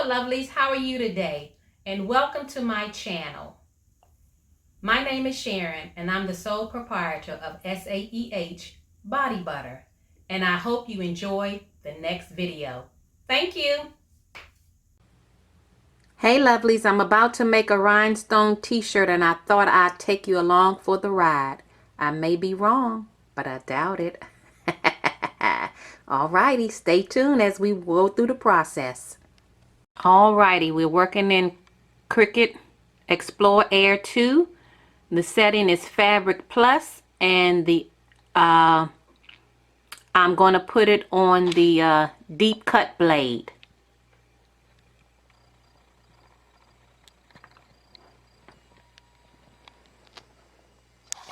Hello lovelies, how are you today? And welcome to my channel. My name is Sharon and I'm the sole proprietor of SAEH Body Butter. And I hope you enjoy the next video. Thank you. Hey lovelies, I'm about to make a rhinestone t-shirt and I thought I'd take you along for the ride. I may be wrong, but I doubt it. Alrighty, stay tuned as we go through the process. Alrighty, we're working in Cricut Explore Air 2. The setting is Fabric Plus, and the I'm going to put it on the deep cut blade.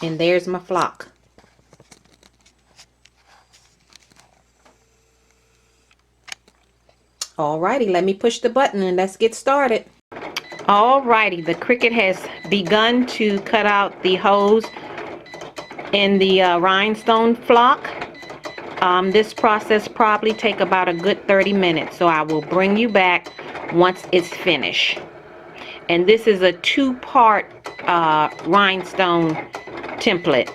And there's my flock. Alrighty, let me push the button and let's get started. Alrighty, the Cricut has begun to cut out the holes in the rhinestone flock. This process probably take about a good 30 minutes, so I will bring you back once it's finished. And this is a two-part rhinestone template.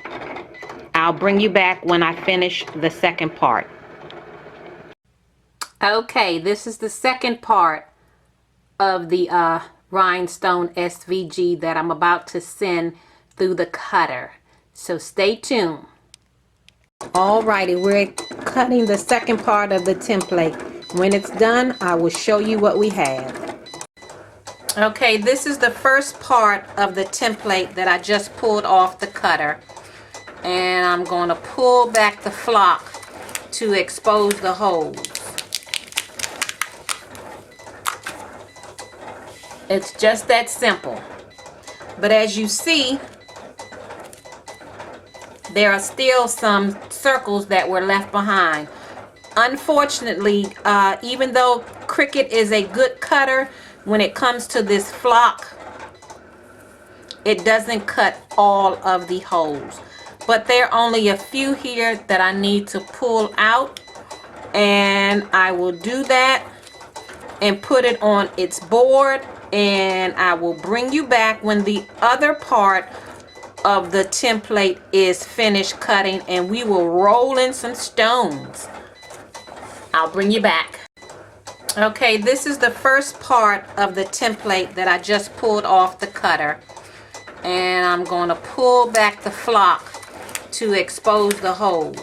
I'll bring you back when I finish the second part. Okay, this is the second part of the rhinestone SVG that I'm about to send through the cutter. So stay tuned. Alrighty, we're cutting the second part of the template. When it's done, I will show you what we have. Okay, this is the first part of the template that I just pulled off the cutter. And I'm going to pull back the flock to expose the holes. It's just that simple. But as you see, there are still some circles that were left behind. Unfortunately, even though Cricut is a good cutter, when it comes to this flock, it doesn't cut all of the holes. But there are only a few here that I need to pull out, and I will do that and put it on its board, and I will bring you back when the other part of the template is finished cutting and we will roll in some stones. I'll bring you back. Okay, this is the first part of the template that I just pulled off the cutter, and I'm going to pull back the flock to expose the holes.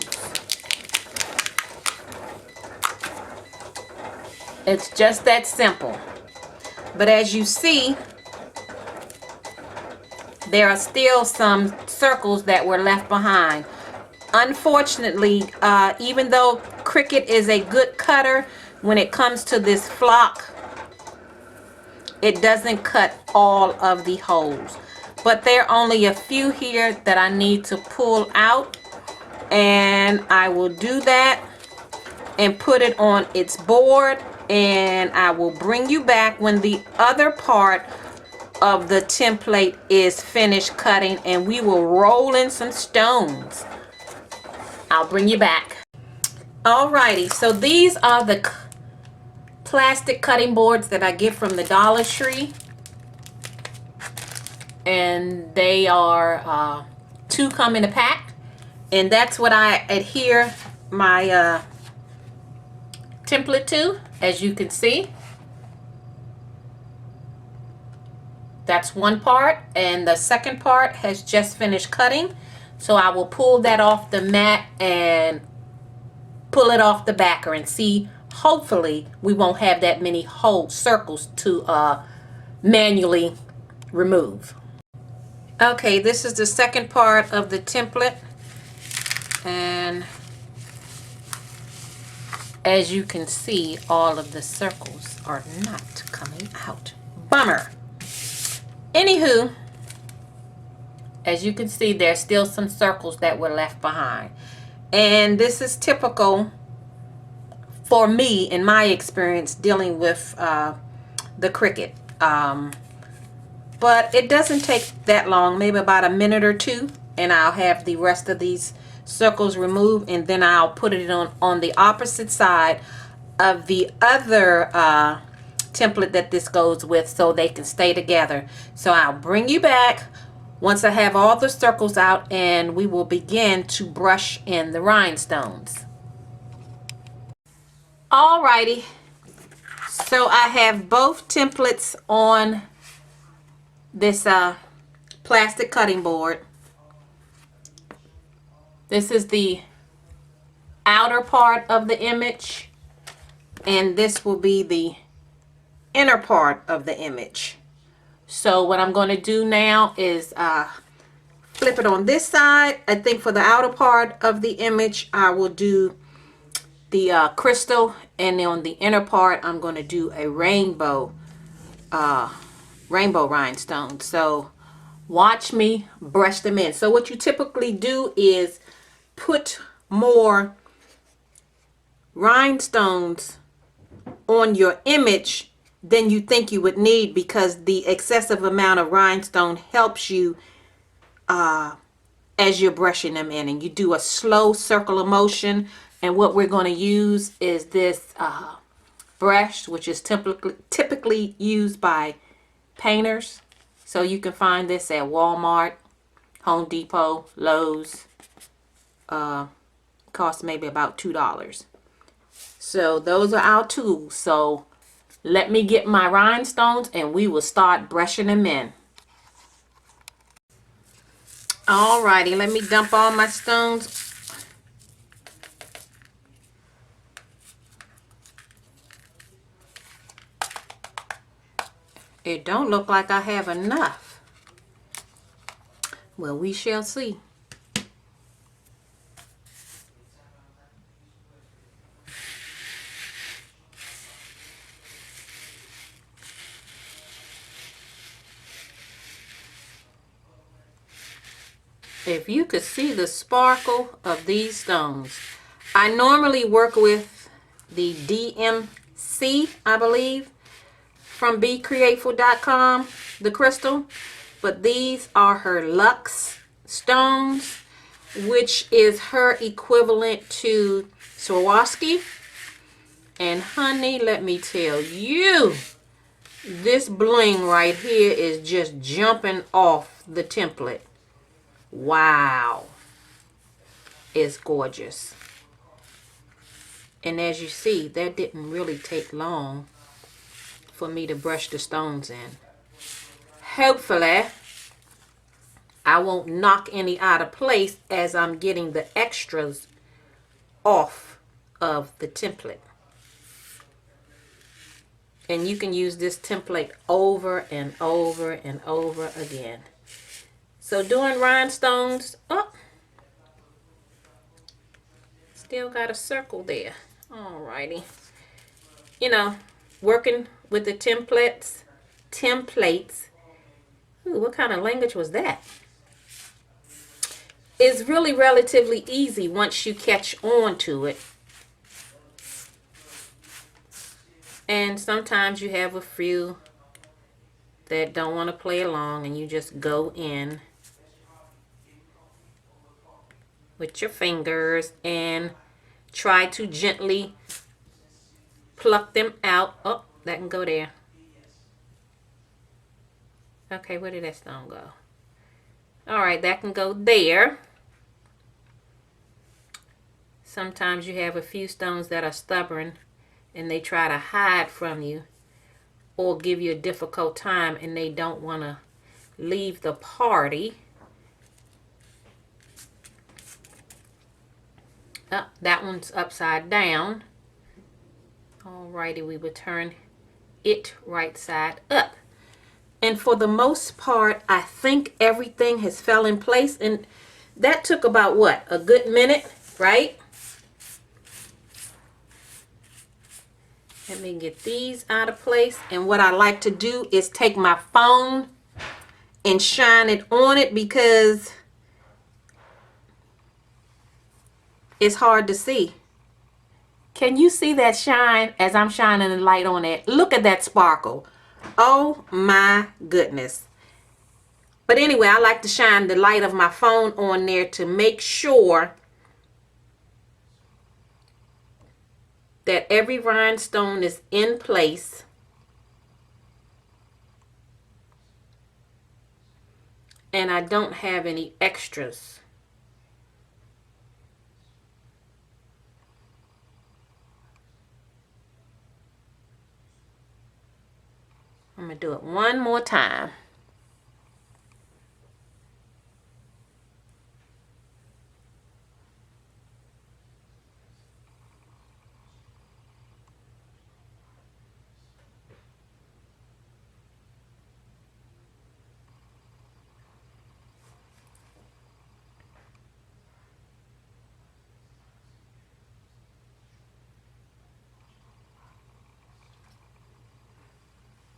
It's just that simple. But as you see, there are still some circles that were left behind. Unfortunately, even though Cricut is a good cutter, when it comes to this flock, it doesn't cut all of the holes. But there are only a few here that I need to pull out, and I will do that and put it on its board, and I will bring you back when the other part of the template is finished cutting and we will roll in some stones. I'll bring you back. Alrighty, so these are the plastic cutting boards that I get from the Dollar Tree, and they are 2 come in a pack, and that's what I adhere my template to. As you can see, that's one part, and the second part has just finished cutting, so I will pull that off the mat and pull it off the backer and see. Hopefully we won't have that many whole circles to manually remove. Okay, this is the second part of the template, and as you can see, all of the circles are not coming out. Bummer. Anywho, as you can see, there's still some circles that were left behind. And this is typical for me, in my experience, dealing with the Cricut. But it doesn't take that long, maybe about a minute or two, and I'll have the rest of these circles removed, and then I'll put it on the opposite side of the other template that this goes with so they can stay together. So I'll bring you back once I have all the circles out, and we will begin to brush in the rhinestones. Alrighty, so I have both templates on this plastic cutting board. This is the outer part of the image, and this will be the inner part of the image. So what I'm going to do now is flip it on this side. I think for the outer part of the image I will do the crystal, and then on the inner part I'm going to do a rainbow rhinestone. So watch me brush them in. So what you typically do is put more rhinestones on your image than you think you would need, because the excessive amount of rhinestone helps you as you're brushing them in, and you do a slow circular motion. And what we're going to use is this brush, which is typically used by painters. So you can find this at Walmart, Home Depot, Lowe's. Costs maybe about $2. So those are our tools. So let me get my rhinestones and we will start brushing them in. Alrighty, let me dump all my stones. It don't look like I have enough. Well, we shall see. If you could see the sparkle of these stones. I normally work with the DMC, I believe, from BeCreateful.com, the crystal. But these are her Luxe stones, which is her equivalent to Swarovski. And honey, let me tell you, this bling right here is just jumping off the template. Wow, it's gorgeous. And as you see, that didn't really take long for me to brush the stones in. Hopefully I won't knock any out of place as I'm getting the extras off of the template. And you can use this template over and over and over again. So doing rhinestones, oh, still got a circle there. Alrighty. You know, working with the templates. Ooh, what kind of language was that? It's really relatively easy once you catch on to it. And sometimes you have a few that don't want to play along, and you just go in with your fingers and try to gently pluck them out. Oh, that can go there. Okay, where did that stone go? All right, that can go there. Sometimes you have a few stones that are stubborn and they try to hide from you or give you a difficult time, and they don't want to leave the party. Oh, that one's upside down. Alrighty, we will turn it right side up. And for the most part, I think everything has fell in place. And that took about, what, a good minute, right? Let me get these out of place. And what I like to do is take my phone and shine it on it, because it's hard to see. Can you see that shine as I'm shining the light on it? Look at that sparkle. Oh my goodness. But anyway, I like to shine the light of my phone on there to make sure that every rhinestone is in place And I don't have any extras. I'm going to do it one more time.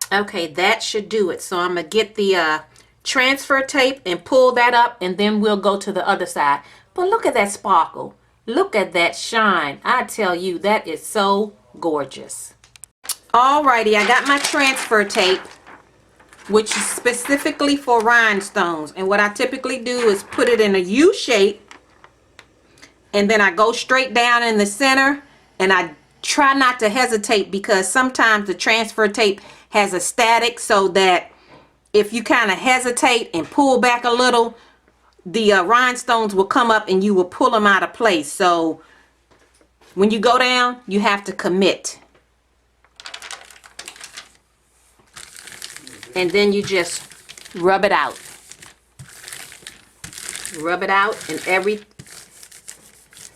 Okay, that should do it. So I'm going to get the transfer tape and pull that up, and then we'll go to the other side. But look at that sparkle. Look at that shine. I tell you, that is so gorgeous. Alrighty, I got my transfer tape, which is specifically for rhinestones. And what I typically do is put it in a U shape, and then I go straight down in the center, and I try not to hesitate, because sometimes the transfer tape has a static, so that if you kind of hesitate and pull back a little, the rhinestones will come up and you will pull them out of place. So when you go down, you have to commit. And then you just rub it out. Rub it out, and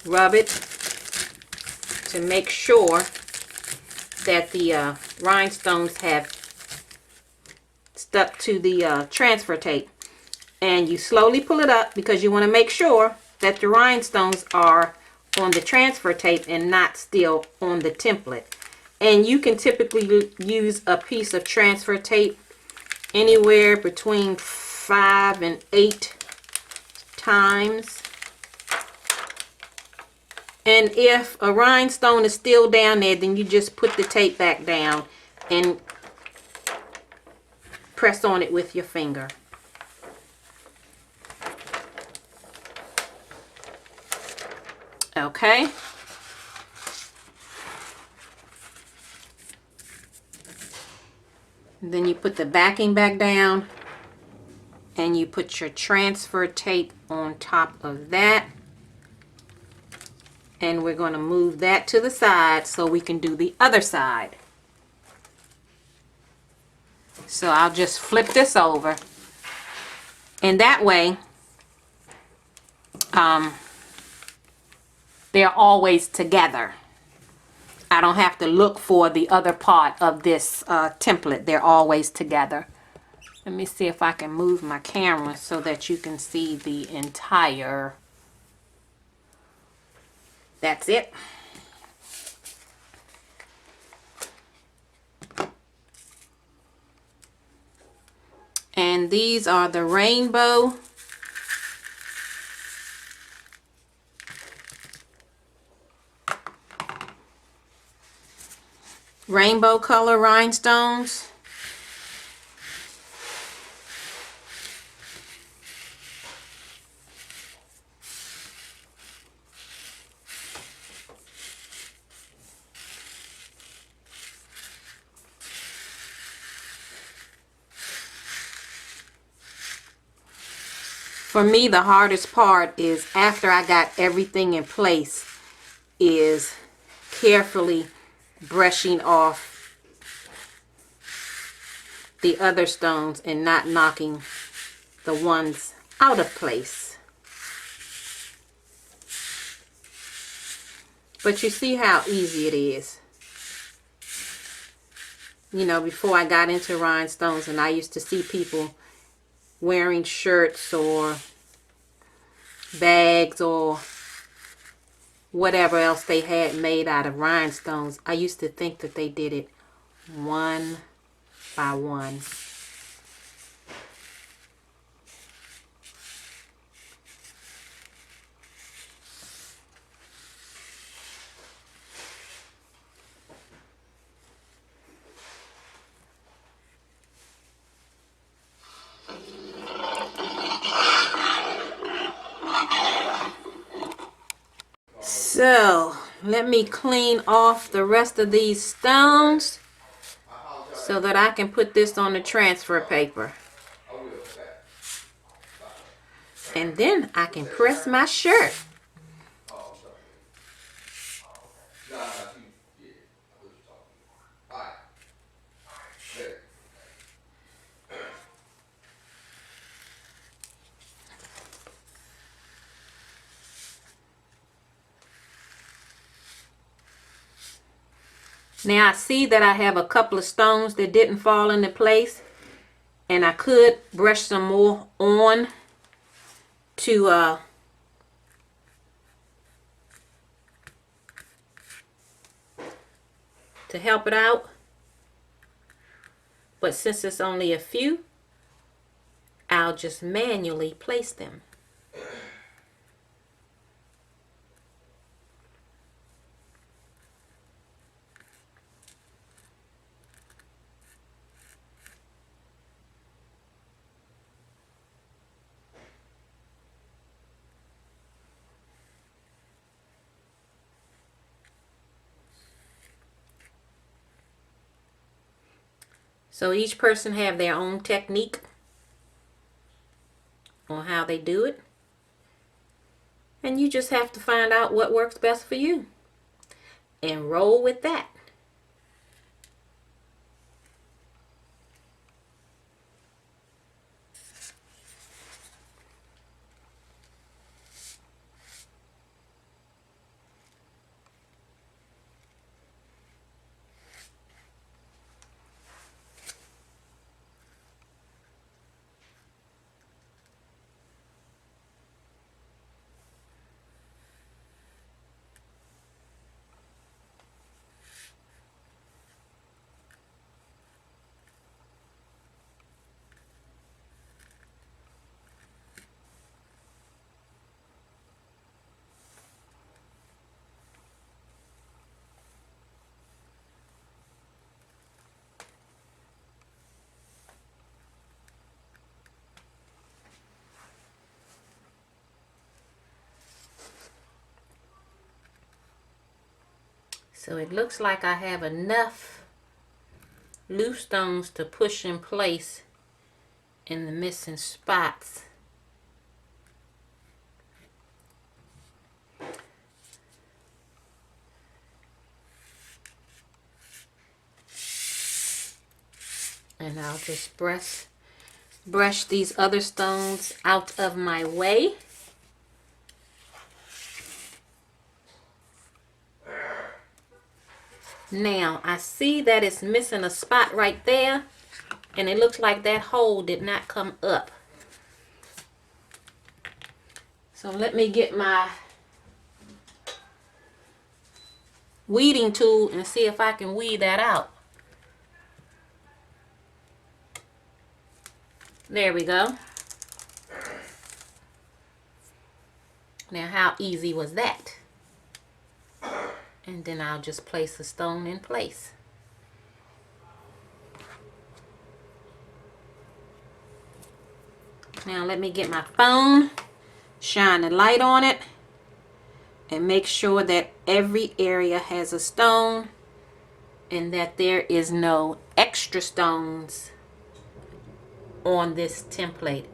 rub it to make sure that the rhinestones have stuck to the transfer tape. And you slowly pull it up, because you want to make sure that the rhinestones are on the transfer tape and not still on the template. And you can typically use a piece of transfer tape anywhere between 5 and 8 times. And if a rhinestone is still down there, then you just put the tape back down and press on it with your finger. Okay. And then you put the backing back down, and you put your transfer tape on top of that. And we're going to move that to the side so we can do the other side. So I'll just flip this over, and that way they're always together. I don't have to look for the other part of this template. They're always together. Let me see if I can move my camera so that you can see the entire. That's it. And these are the rainbow color rhinestones. For me, the hardest part is, after I got everything in place, is carefully brushing off the other stones and not knocking the ones out of place. But you see how easy it is. You know, before I got into rhinestones, and I used to see people wearing shirts or bags or whatever else they had made out of rhinestones, I used to think that they did it one by one. So let me clean off the rest of these stones so that I can put this on the transfer paper. And then I can press my shirt. Now I see that I have a couple of stones that didn't fall into place, and I could brush some more on to help it out. But since it's only a few, I'll just manually place them. So each person have their own technique on how they do it. And you just have to find out what works best for you and roll with that. So it looks like I have enough loose stones to push in place in the missing spots. And I'll just brush these other stones out of my way. Now, I see that it's missing a spot right there, and it looks like that hole did not come up. So let me get my weeding tool and see if I can weed that out. There we go. Now, how easy was that? And then I'll just place the stone in place. Now let me get my phone, shine a light on it, and make sure that every area has a stone and that there is no extra stones on this template.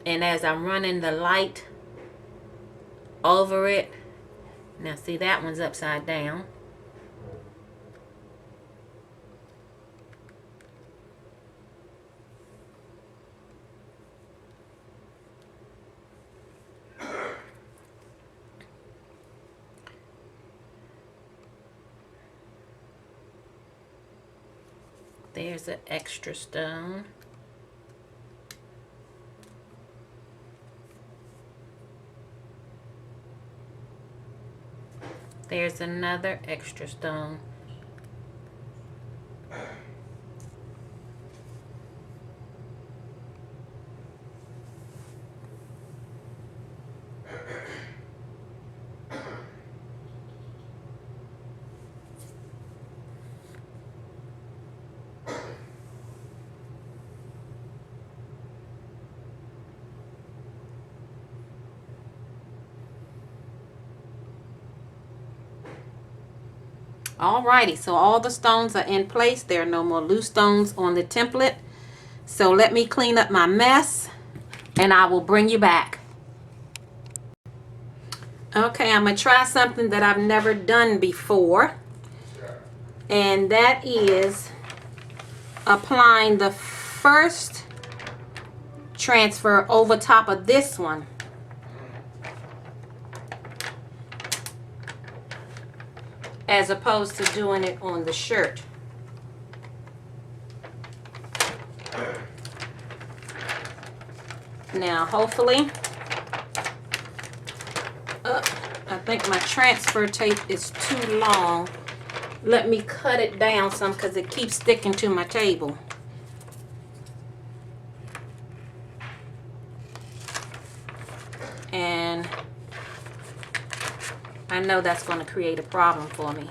And as I'm running the light over it, now see, that one's upside down. There's an extra stone. There's another extra stone. Alrighty, so all the stones are in place. There are no more loose stones on the template. So let me clean up my mess and I will bring you back. Okay, I'm going to try something that I've never done before. And that is applying the first transfer over top of this one. As opposed to doing it on the shirt. Now, hopefully, I think my transfer tape is too long. Let me cut it down some because it keeps sticking to my table. And I know that's going to create a problem for me.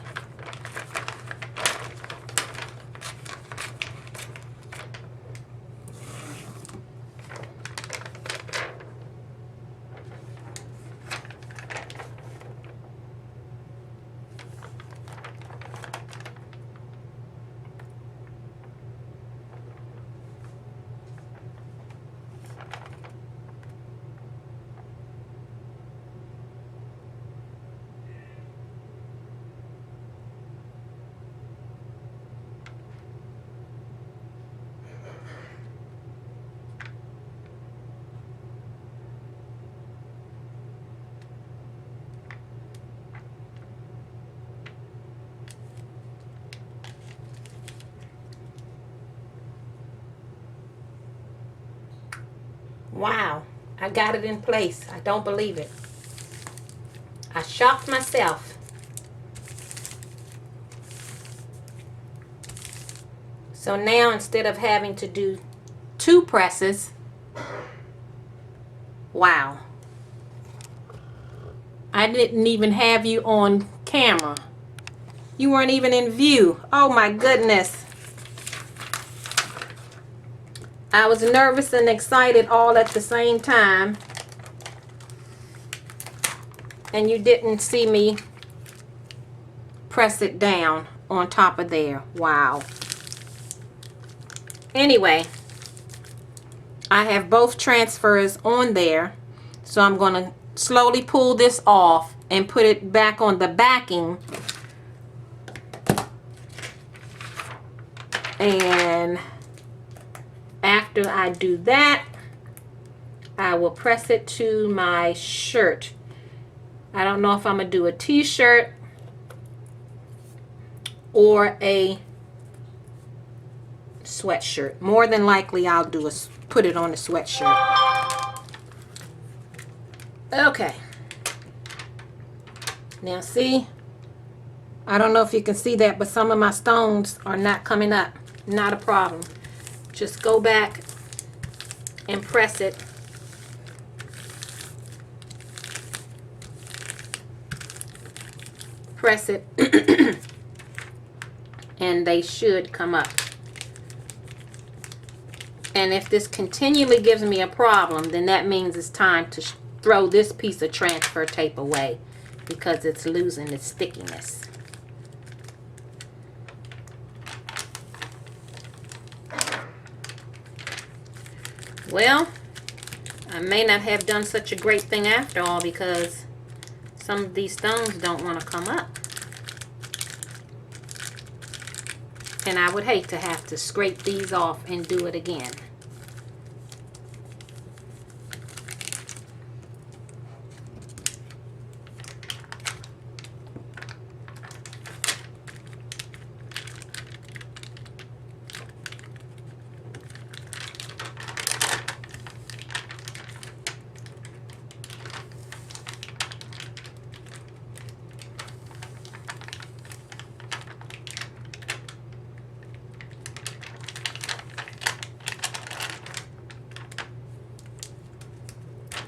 Wow, I got it in place. I don't believe it. I shocked myself. So now instead of having to do 2 presses, wow. I didn't even have you on camera. You weren't even in view. Oh my goodness. I was nervous and excited all at the same time. And you didn't see me press it down on top of there. Wow. Anyway, I have both transfers on there. So I'm going to slowly pull this off and put it back on the backing. And after I do that, I will press it to my shirt. I don't know if I'm going to do a t-shirt or a sweatshirt. More than likely I'll do put it on a sweatshirt. Okay. Now see, I don't know if you can see that, but some of my stones are not coming up. Not a problem. Just go back and press it. Press it. And they should come up. And if this continually gives me a problem, then that means it's time to throw this piece of transfer tape away because it's losing its stickiness. Well, I may not have done such a great thing after all because some of these stones don't want to come up. And I would hate to have to scrape these off and do it again.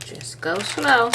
Just go slow.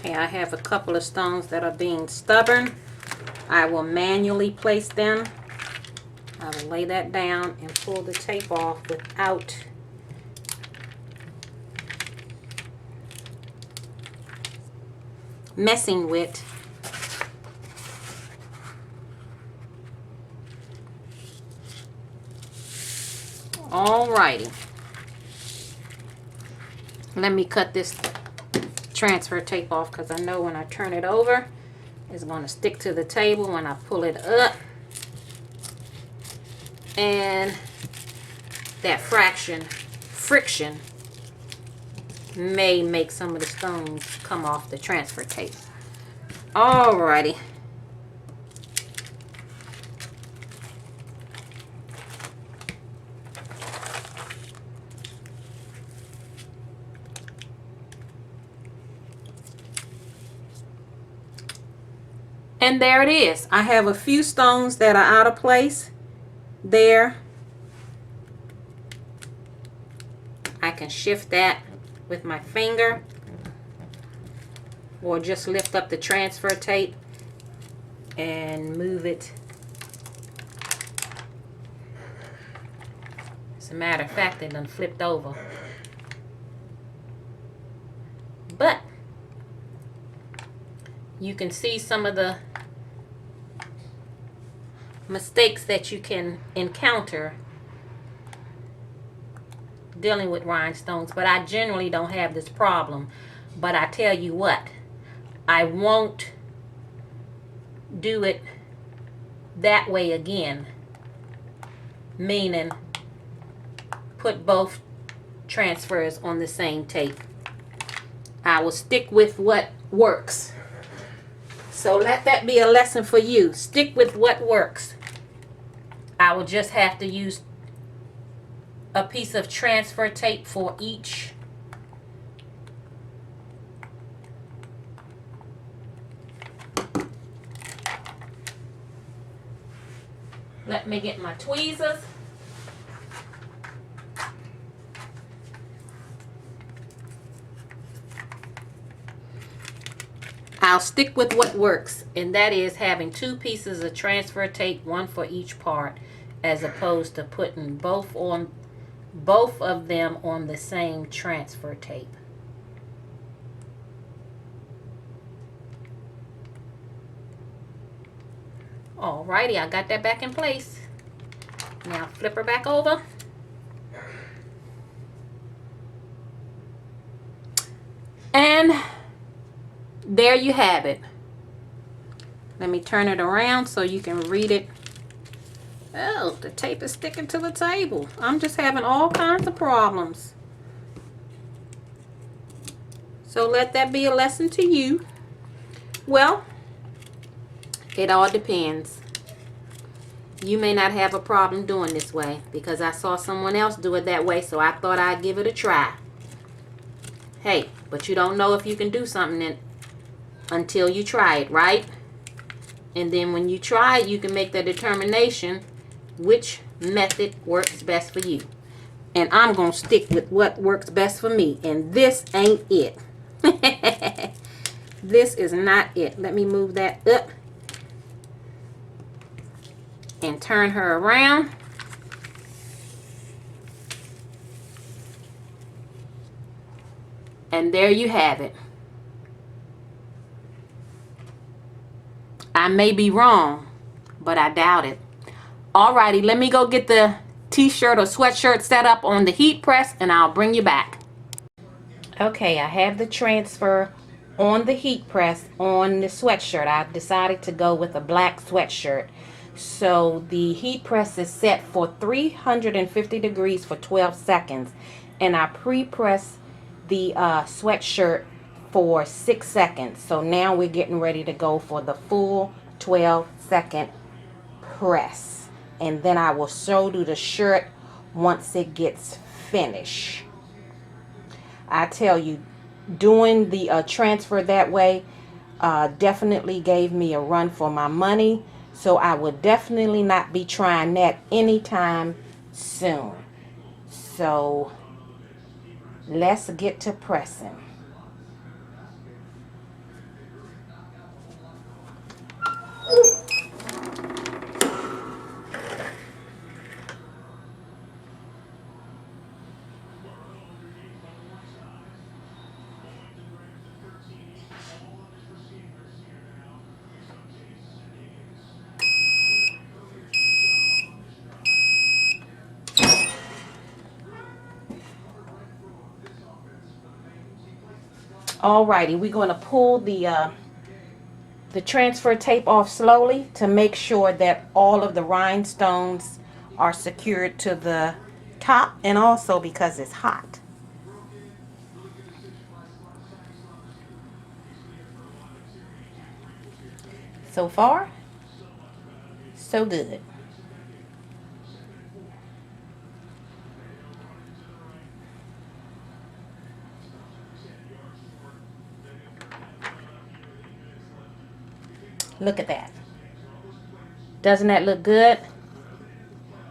Okay, I have a couple of stones that are being stubborn. I will manually place them. I will lay that down and pull the tape off without messing with. Alrighty. Let me cut this transfer tape off because I know when I turn it over, it's going to stick to the table when I pull it up. And that friction may make some of the stones come off the transfer tape. Alrighty. And there it is. I have a few stones that are out of place there. I can shift that with my finger or just lift up the transfer tape and move it. As a matter of fact, it done flipped over. But you can see some of the mistakes that you can encounter dealing with rhinestones, but I generally don't have this problem. But I tell you what, I won't do it that way again, meaning put both transfers on the same tape. I will stick with what works. So let that be a lesson for you. Stick with what works. I will just have to use a piece of transfer tape for each. Let me get my tweezers. I'll stick with what works, and that is having two pieces of transfer tape, one for each part, as opposed to putting both of them on the same transfer tape. Alrighty, I got that back in place. Now flip her back over. And there you have it. Let me turn it around so you can read it. Oh, the tape is sticking to the table. I'm just having all kinds of problems. So let that be a lesson to you. Well, it all depends. You may not have a problem doing this way because I saw someone else do it that way, so I thought I'd give it a try. Hey, but you don't know if you can do something until you try it, right? And then when you try it, you can make the determination which method works best for you. And I'm going to stick with what works best for me. And this ain't it. This is not it. Let me move that up and turn her around. And there you have it. I may be wrong, but I doubt it. Alrighty, let me go get the t-shirt or sweatshirt set up on the heat press and I'll bring you back. Okay, I have the transfer on the heat press on the sweatshirt. I decided to go with a black sweatshirt. So the heat press is set for 350 degrees for 12 seconds. And I pre-press the sweatshirt for 6 seconds. So now we're getting ready to go for the full 12-second press. And then I will show you the shirt once it gets finished. I tell you, doing the transfer that way definitely gave me a run for my money. So I would definitely not be trying that anytime soon. So let's get to pressing. Alrighty, we're going to pull the transfer tape off slowly to make sure that all of the rhinestones are secured to the top, and also because it's hot. So far, so good. Look at that. Doesn't that look good?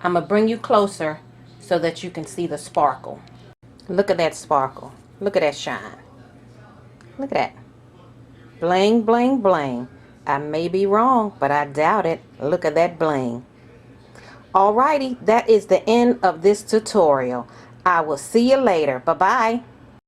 I'm going to bring you closer so that you can see the sparkle. Look at that sparkle. Look at that shine. Look at that. Bling, bling, bling. I may be wrong, but I doubt it. Look at that bling. Alrighty, that is the end of this tutorial. I will see you later. Bye-bye.